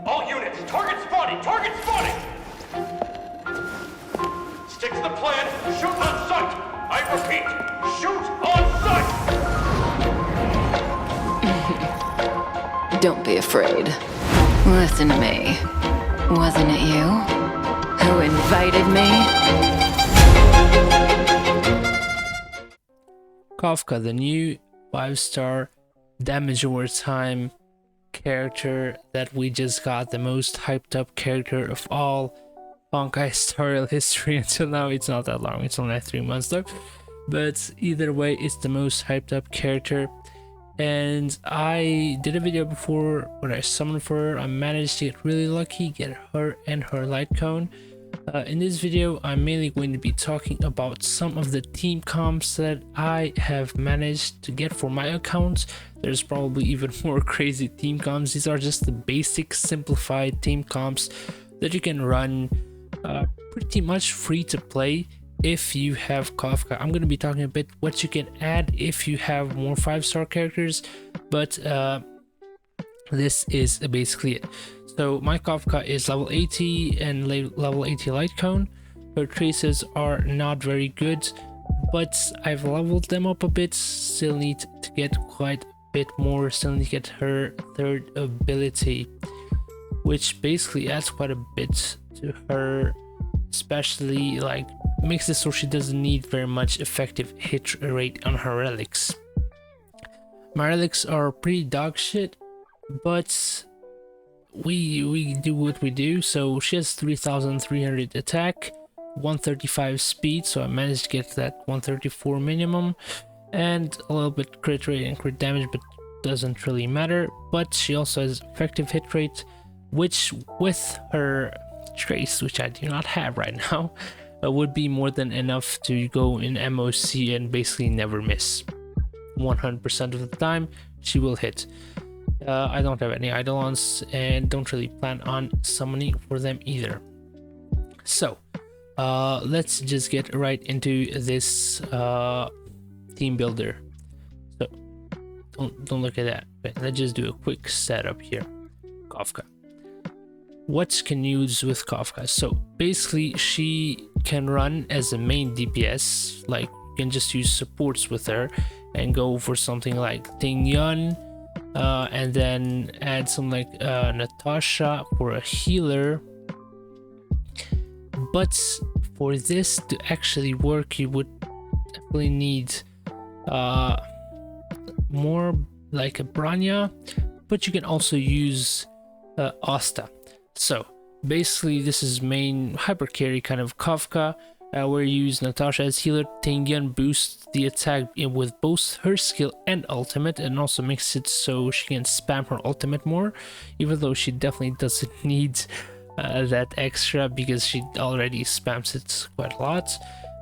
All units, target spotting! Target spotting! Stick to the plan. Shoot on sight! I repeat, shoot on sight! Don't be afraid. Listen to me. Wasn't it you who invited me? Kafka, the new 5-star damage over time character that we just got, the most hyped up character of all Honkai tutorial history until now. It's not that long, it's only 3 months though, but either way, it's the most hyped up character. And I did a video before when I summoned for her. I managed to get really lucky, get her and her light cone. In this video, I'm mainly going to be talking about some of the team comps that I have managed to get for my account. There's probably even more crazy team comps. These are just the basic simplified team comps that you can run pretty much free to play if you have Kafka. I'm going to be talking a bit what you can add if you have more 5-star characters, but this is basically it. So my Kafka is level 80 and level 80 light cone. Her traces are not very good, but I've leveled them up a bit. Still need to get quite a bit more. Still need to get her third ability, which basically adds quite a bit to her, especially like makes it so she doesn't need very much effective hit rate on her relics. My relics are pretty dog shit, but we do what we do. So she has 3,300 attack, 135 speed, so I managed to get that 134 minimum, and a little bit crit rate and crit damage, but doesn't really matter. But she also has effective hit rate, which with her trace, which I do not have right now, would be more than enough to go in MOC and basically never miss. 100% of the time she will hit. I don't have any eidolons and don't really plan on summoning for them either. So let's just get right into this team builder. So don't look at that. Okay, let's just do a quick setup here. Kafka. What can you use with Kafka? So basically she can run as a main DPS, like you can just use supports with her and go for something like Tingyun, and then add some like Natasha for a healer. But for this to actually work, you would definitely need more like a Branya, but you can also use Asta. So basically this is main hyper carry kind of Kafka, where you use Natasha as healer. Tengyun boosts the attack with both her skill and ultimate, and also makes it so she can spam her ultimate more, even though she definitely doesn't need that extra because she already spams it quite a lot.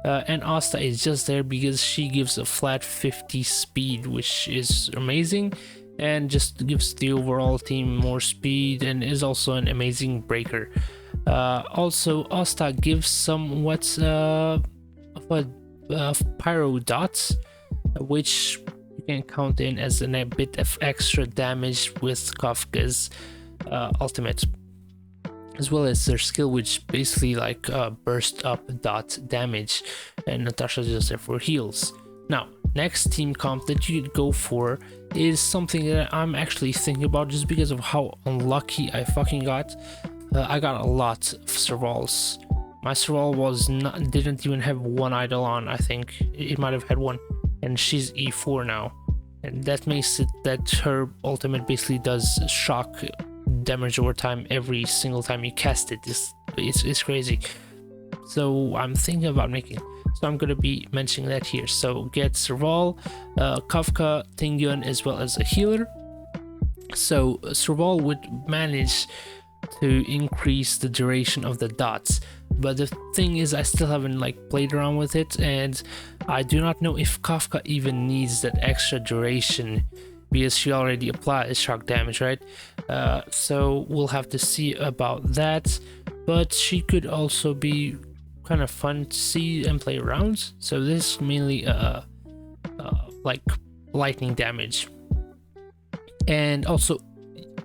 And Asta is just there because she gives a flat 50 speed, which is amazing, and just gives the overall team more speed, and is also an amazing breaker. Also, Asta gives somewhat of a pyro dots, which you can count in as a bit of extra damage with Kafka's ultimate, as well as their skill, which basically like burst up dot damage, and Natasha just there for heals. Now, next team comp that you could go for is something that I'm actually thinking about just because of how unlucky I fucking got. I got a lot of Servals. My Serval didn't even have one eidolon. I think it might have had one, and she's E4 now, and that makes it that her ultimate basically does shock damage over time every single time you cast it. It's crazy. So I'm thinking about making it. So I'm gonna be mentioning that here. So get Serval, Kafka, Tingyun, as well as a healer. So Serval would manage to increase the duration of the dots, but the thing is I still haven't like played around with it, and I do not know if Kafka even needs that extra duration because she already applies shock damage, right? So we'll have to see about that, but she could also be kind of fun to see and play around. So this is mainly like lightning damage, and also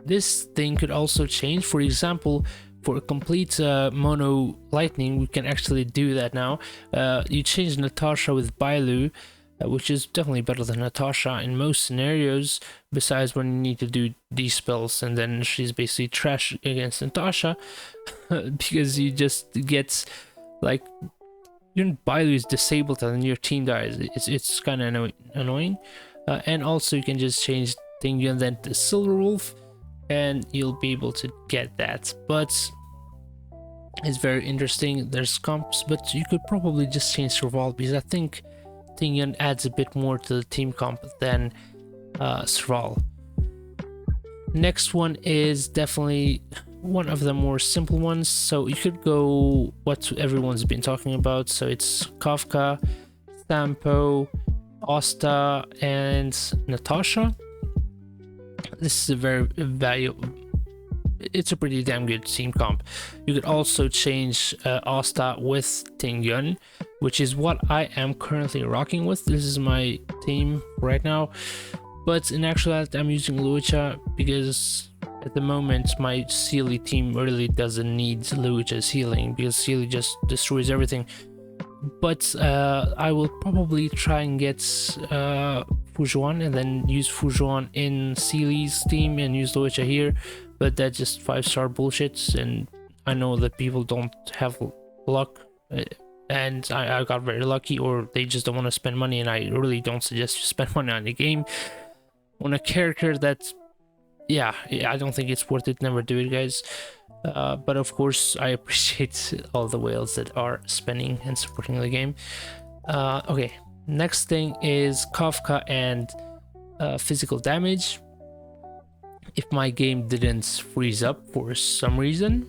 this thing could also change. For example, for a complete mono lightning, we can actually do that now. You change Natasha with Bailu, which is definitely better than Natasha in most scenarios, besides when you need to do these spells, and then she's basically trash against Natasha because you just get like your Bailu is disabled and your team dies. It's kind of annoying. And also you can just change Tingyun and then to Silver Wolf, and you'll be able to get that. But it's very interesting. There's comps, but you could probably just change Survival, because I think Tingyun adds a bit more to the team comp than Survival. Next one is definitely one of the more simple ones. So you could go what everyone's been talking about. So it's Kafka, Sampo, Asta, and Natasha. This is a very valuable. It's a pretty damn good team comp. You could also change Asta with Tingyun, which is what I am currently rocking with. This is my team right now. But in actuality, I'm using Lucha because at the moment my Sealy team really doesn't need Lucha's healing, because Sealy just destroys everything. But I will probably try and get Fujuan and then use Fujuan in Sealy's team and use Lucha here. But that's just 5-star bullshit, and I know that people don't have luck, and I got very lucky, or they just don't want to spend money, and I really don't suggest you spend money on the game on a character that, yeah, I don't think it's worth it. Never do it, guys. But of course, I appreciate all the whales that are spending and supporting the game. Okay, next thing is Kafka and physical damage. If my game didn't freeze up for some reason.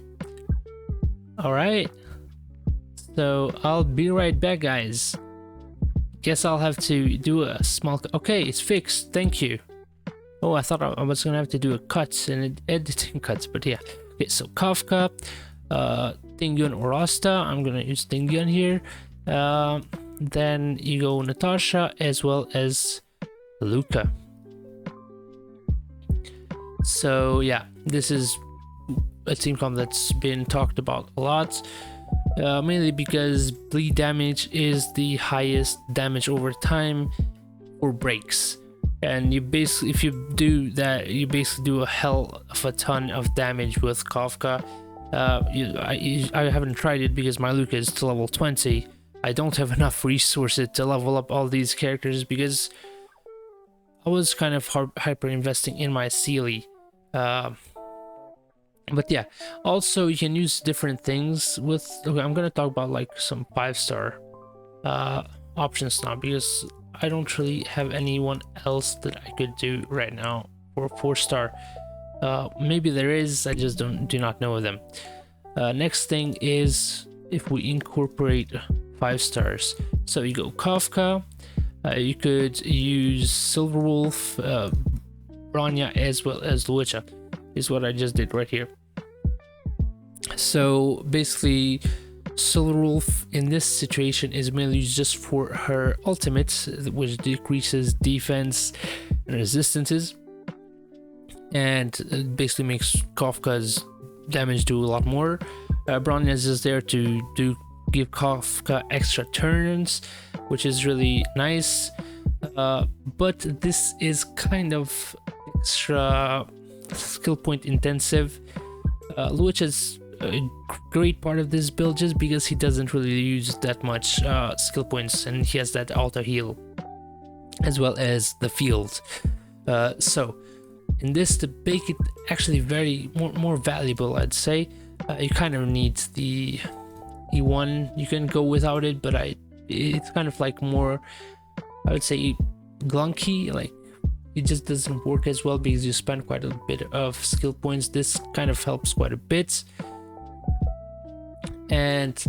Alright, so I'll be right back, guys. Guess I'll have to do a small... Okay, it's fixed, thank you. Oh, I thought I was gonna have to do a cut and editing cuts, but yeah. Okay, so Kafka, Tingyun or Asta. I'm gonna use Tingyun here. Then you go Natasha as well as Luca. So yeah, this is a team comp that's been talked about a lot, mainly because bleed damage is the highest damage over time for breaks, and you basically, if you do that, you basically do a hell of a ton of damage with Kafka. I haven't tried it because my Luca is to level 20. I don't have enough resources to level up all these characters because I was kind of hyper investing in my Sealy. But yeah, also you can use different things with... Okay, I'm gonna talk about like some 5-star options now, because I don't really have anyone else that I could do right now for 4-star. Maybe there is, I just do not know them. Next thing is if we incorporate 5 stars. So you go Kafka, you could use Silver Wolf, Bronya as well as Lucha, is what I just did right here. So basically Silver Wolf in this situation is mainly used just for her ultimate, which decreases defense and resistances, and it basically makes Kafka's damage do a lot more. Bronya is just there to give Kafka extra turns, which is really nice. But this is kind of extra skill point intensive. Lucha is a great part of this build just because he doesn't really use that much skill points, and he has that auto heal as well as the field. So in this, to make it actually very more valuable, I'd say you kind of need the E1. You can go without it, but it's kind of like more, I would say, glunky. Like, it just doesn't work as well because you spend quite a bit of skill points. This kind of helps quite a bit. And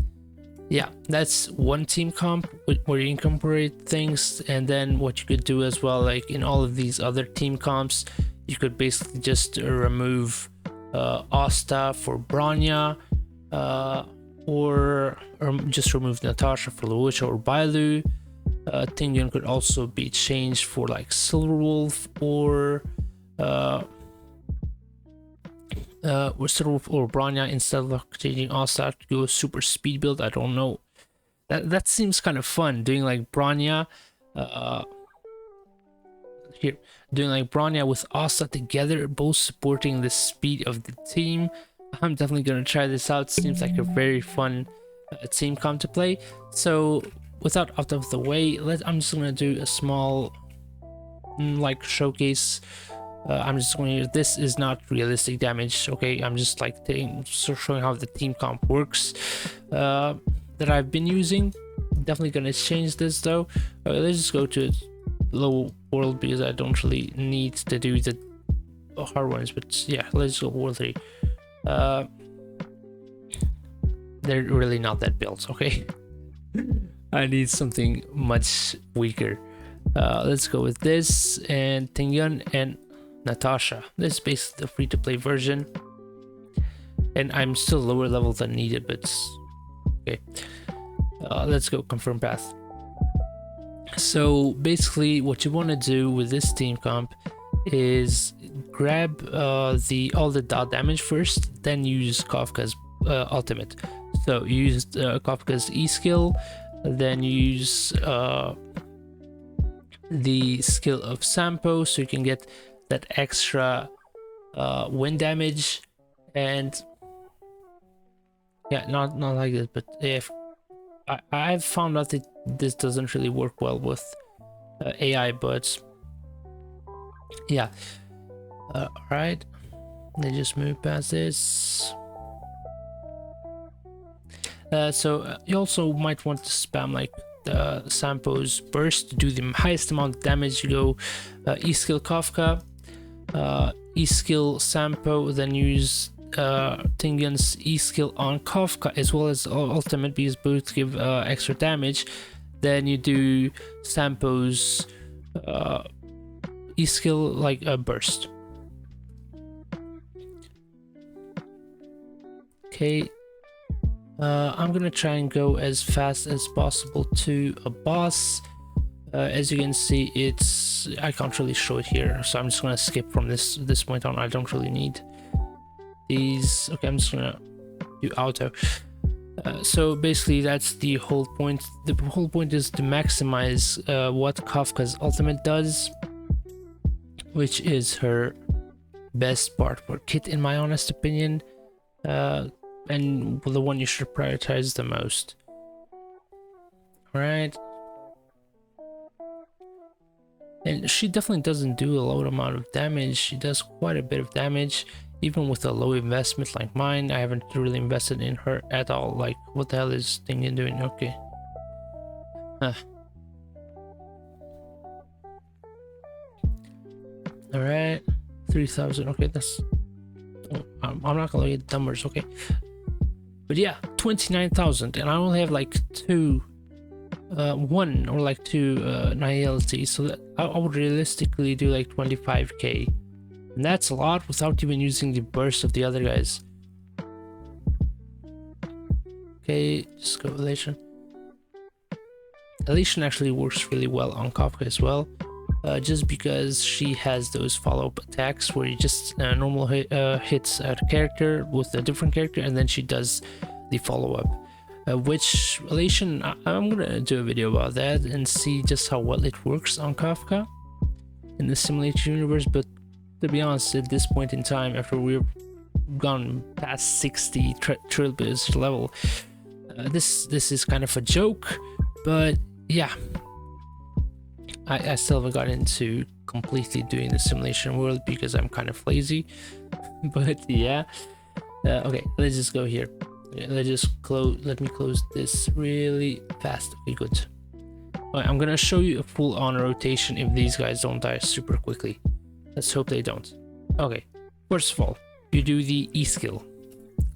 yeah, that's one team comp where you incorporate things. And then what you could do as well, like in all of these other team comps, you could basically just remove Asta for Bronya, or just remove Natasha for Lucha or Bailu. Tingyun could also be changed for like Silver Wolf or Werewolf or Bronya instead of changing Asta to go super speed build. I don't know. That seems kind of fun, doing like Bronya here, doing like Bronya with Asta together, both supporting the speed of the team. I'm definitely gonna try this out. Seems like a very fun team comp to play. So without out of the way, I'm just gonna do a small like showcase. I'm just going to, this is not realistic damage, okay? I'm just like showing how the team comp works that I've been using. Definitely gonna change this though. Let's just go to low world because I don't really need to do the hard ones, but yeah, let's go world 3. They're really not that built, okay? I need something much weaker. Let's go with this and Tingyun and Natasha. This is basically the free-to-play version, and I'm still lower level than needed, but okay. Let's go confirm path. So basically what you want to do with this team comp is grab all the dot damage first, then use Kafka's ultimate. So you use Kafka's E skill, then use the skill of Sampo so you can get that extra wind damage. And yeah, not like this, but if I've found out that this doesn't really work well with AI, but yeah. All right, let's just move past this. So you also might want to spam like the Sampo's burst to do the highest amount of damage. You go E skill Kafka, E skill Sampo, then use Tingyun's E skill on Kafka as well as ultimate because both give extra damage. Then you do Sampo's E skill like a burst. Okay. I'm gonna try and go as fast as possible to a boss. As you can see, I can't really show it here, so I'm just gonna skip from this point on. I don't really need these. Okay, I'm just gonna do auto. So basically that's the whole point. The whole point is to maximize what Kafka's ultimate does, which is her best part for kit in my honest opinion, and the one you should prioritize the most. All right. And she definitely doesn't do a low amount of damage. She does quite a bit of damage, even with a low investment like mine. I haven't really invested in her at all. Like, what the hell is Tingyun doing? Okay. Huh. All right, 3,000. Okay, that's. I'm not gonna look at the numbers. Okay. But yeah, 29,000, and I only have like one or like two nihilities, so that I would realistically do like 25k, and that's a lot without even using the burst of the other guys. Okay, just go Elation. Elation actually works really well on Kafka as well, just because she has those follow-up attacks where you just normal hits a character with a different character, and then she does the follow-up, which Elation, I'm gonna do a video about that and see just how well it works on Kafka in the simulated universe. But to be honest, at this point in time, after we've gone past 60 trailblazer level, this is kind of a joke. But yeah, I still haven't got into completely doing the simulation world because I'm kind of lazy. But yeah, okay, let's just go here. Let me close this really fast. Okay, good. All right, I'm gonna show you a full on rotation if these guys don't die super quickly. Let's hope they don't. Okay, first of all, you do the E skill.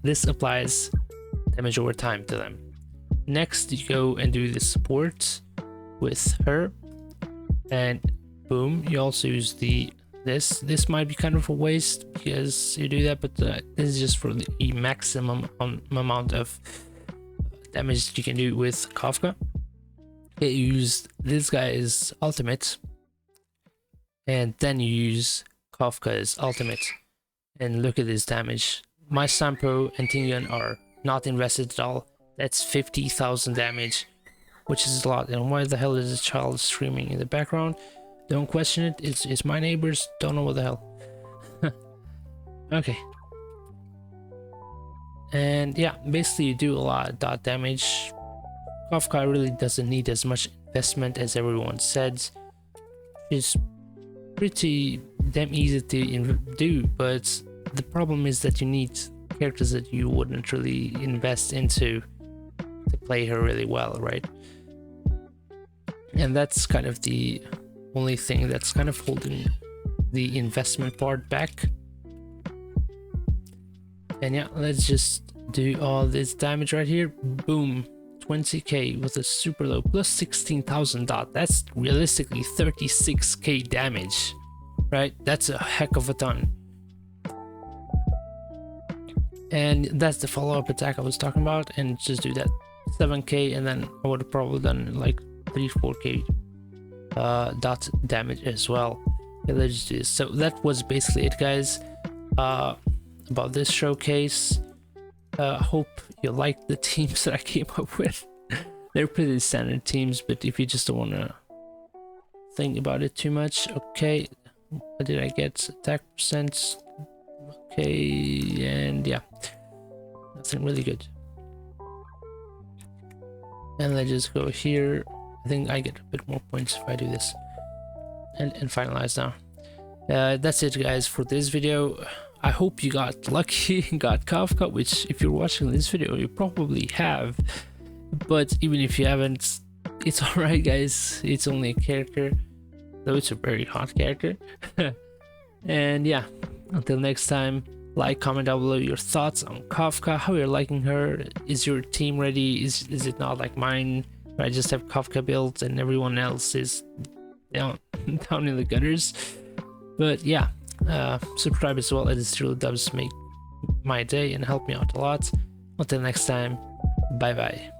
This applies damage over time to them. Next, you go and do the support with her, and boom, you also use this might be kind of a waste because you do that, but this is just for the maximum amount of damage that you can do with Kafka. You use this guy's ultimate, and then you use Kafka's ultimate. And look at this damage. My Sampo and Tingyun are not invested at all. That's 50,000 damage, which is a lot. And why the hell is a child screaming in the background? Don't question it. It's my neighbors. Don't know what the hell. Okay. And yeah, basically you do a lot of dot damage. Kafka really doesn't need as much investment as everyone said. It's pretty damn easy to do, but the problem is that you need characters that you wouldn't really invest into to play her really well, right? And that's kind of the only thing that's kind of holding the investment part back. And yeah, let's just do all this damage right here. Boom, 20k with a super low plus 16,000 dot. That's realistically 36k damage, right? That's a heck of a ton. And that's the follow-up attack I was talking about, and just do that 7k, and then I would have probably done like 3-4k dot damage as well. Okay, let's just do this. So that was basically it, guys, about this showcase. Hope you liked the teams that I came up with. They're pretty standard teams, but if you just don't want to think about it too much. Okay, what did I get? Attack percent. Okay, and yeah, nothing really good. And let's just go here. I think I get a bit more points if I do this. And finalize now. That's it, guys, for this video. I hope you got lucky and got Kafka, which if you're watching this video you probably have, but even if you haven't, it's alright, guys. It's only a character, though it's a very hot character. And yeah, until next time, like, comment down below your thoughts on Kafka, how you're liking her. Is your team ready? Is it not like mine, where I just have Kafka built and everyone else is down in the gutters? But yeah, subscribe as well, it really does make my day and help me out a lot. Until next time, bye bye.